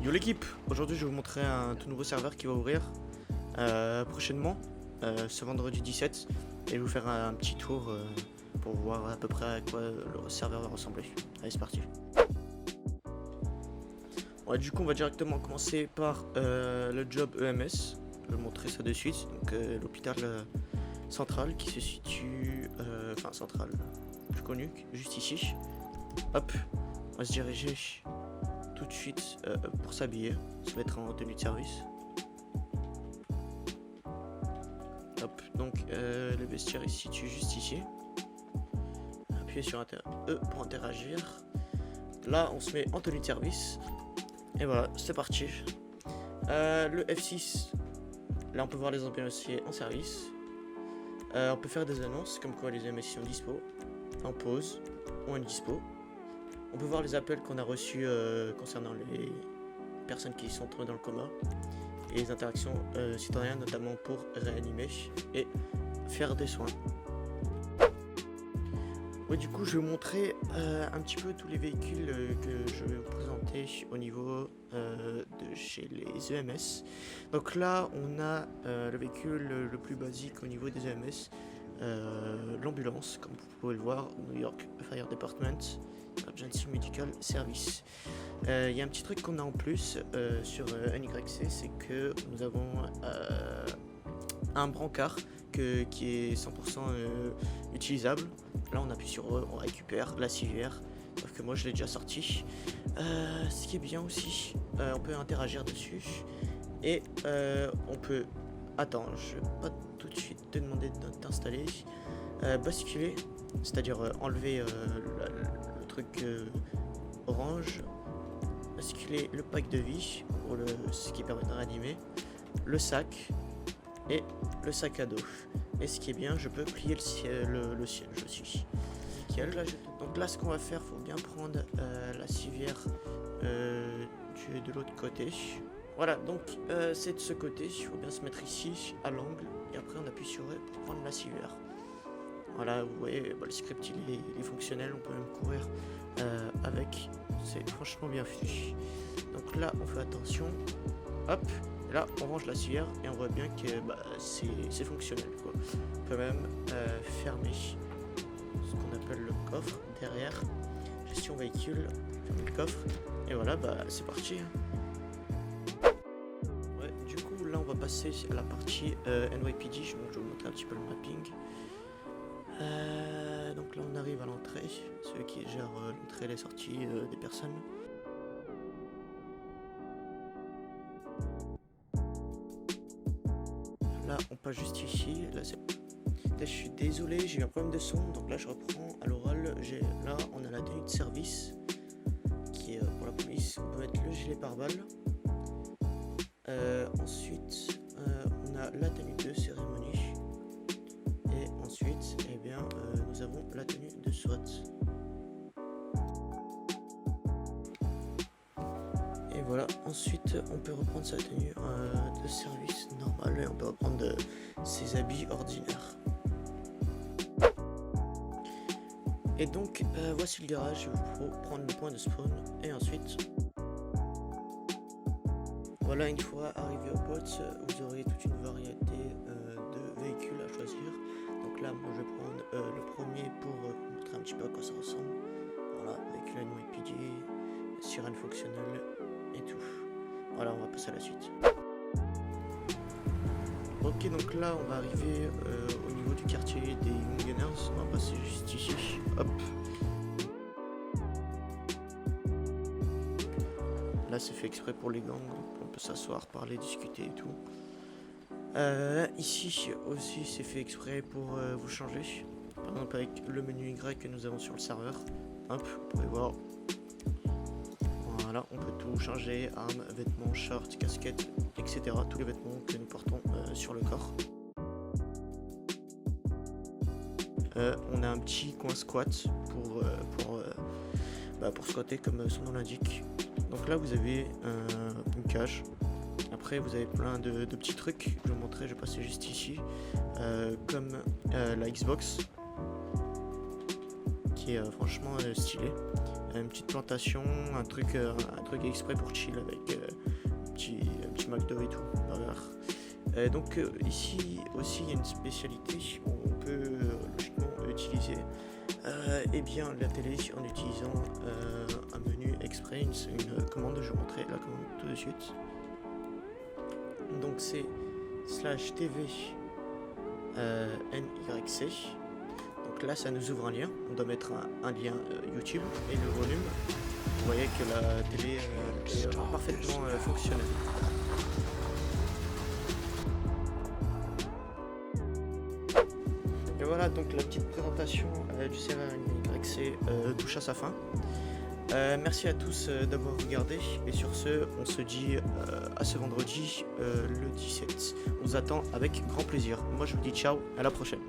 Yo l'équipe, aujourd'hui je vais vous montrer un tout nouveau serveur qui va ouvrir prochainement, ce vendredi 17, et vous faire un petit tour pour voir à peu près à quoi le serveur va ressembler. Allez, c'est parti. Ouais, du coup on va directement commencer par le job EMS. Je vais vous montrer ça de suite. Donc l'hôpital central qui se situe, enfin central, plus connu, juste ici. Hop, on va se diriger tout de suite pour s'habiller, se mettre en tenue de service. Hop, donc le vestiaire il se situe juste ici. Appuyez sur E pour interagir. Là on se met en tenue de service. Et voilà, c'est parti. Le F6, là on peut voir les ambulanciers en service. On peut faire des annonces comme quoi les MSI sont dispo, en pause ou en dispo. On peut voir les appels qu'on a reçus concernant les personnes qui sont tombées dans le coma et les interactions citoyennes, notamment pour réanimer et faire des soins. Ouais, du coup, je vais vous montrer un petit peu tous les véhicules que je vais vous présenter au niveau de chez les EMS. Donc là, on a le véhicule le plus basique au niveau des EMS, l'ambulance, comme vous pouvez le voir, New York Fire Department. Emergency Medical Service. Il y a un petit truc qu'on a en plus sur NYC, c'est que nous avons un brancard qui est 100% utilisable. Là on appuie sur E, on récupère la civière, sauf que moi je l'ai déjà sorti. Ce qui est bien aussi, on peut interagir dessus et on peut... Attends, je vais pas tout de suite te demander d'installer. Basculer, c'est-à-dire enlever le truc orange, basculer le pack de vie, pour ce qui permet de réanimer, le sac et le sac à dos. Et ce qui est bien, je peux plier le siège aussi. Nickel. Donc là, ce qu'on va faire, faut bien prendre la civière de l'autre côté. Voilà, donc c'est de ce côté, il faut bien se mettre ici, à l'angle, et après on appuie sur E pour prendre la civière. Voilà, vous voyez, le script il est fonctionnel, on peut même courir avec, c'est franchement bien fait. Donc là, on fait attention, hop, et là on range la civière et on voit bien que c'est fonctionnel, quoi. On peut même fermer ce qu'on appelle le coffre derrière, gestion véhicule, fermer le coffre, et voilà, c'est parti. Ouais, du coup, là on va passer à la partie NYPD, je vais vous montrer un petit peu le mapping. Donc là on arrive à l'entrée, ceux qui gèrent l'entrée et les sorties des personnes. Là on passe juste ici, là je suis désolé, j'ai eu un problème de son, donc là je reprends à l'oral. Là on a la tenue de service qui est pour la police, on peut mettre le gilet pare-balles. Ensuite on a la tenue de cérémonie. Et ensuite, nous avons la tenue de SWAT. Et voilà, ensuite on peut reprendre sa tenue de service normale et on peut reprendre ses habits ordinaires. Et donc voici le garage, il vous faut prendre le point de spawn et ensuite... Voilà, une fois arrivé au poste, vous aurez toute une variété de véhicules à choisir. Donc là, moi je vais prendre le premier pour vous montrer un petit peu à quoi ça ressemble. Voilà, véhicule NYPD, sirène fonctionnelle et tout. Voilà, on va passer à la suite. Ok, donc là, on va arriver au niveau du quartier des Young Gunners. On va passer juste ici. Hop. Là, c'est fait exprès pour les gangs. On peut s'asseoir, parler, discuter et tout. Ici aussi c'est fait exprès pour vous changer. Par exemple avec le menu Y que nous avons sur le serveur. Hop, vous pouvez voir. Voilà, on peut tout changer, armes, vêtements, shorts, casquettes, etc. Tous les vêtements que nous portons sur le corps. On a un petit coin squat pour squatter comme son nom l'indique. Donc là vous avez une cage. Après vous avez plein de petits trucs, je vais vous montrer, je vais passer juste ici, comme la Xbox, qui est franchement stylée. une petite plantation, un truc exprès pour chill avec un petit McDo et tout. Donc ici aussi il y a une spécialité, on peut logiquement utiliser eh bien la télé en utilisant un menu exprès, une commande. Je vais vous montrer la commande tout de suite. Donc c'est /tv NYC. Donc là ça nous ouvre un lien, on doit mettre un lien YouTube et le volume. Vous voyez que la télé est parfaitement fonctionnelle. Et voilà, donc la petite présentation du serveur NYC touche à sa fin. Merci à tous d'avoir regardé, et sur ce on se dit à ce vendredi le 17. On vous attend avec grand plaisir. Moi je vous dis ciao, à la prochaine.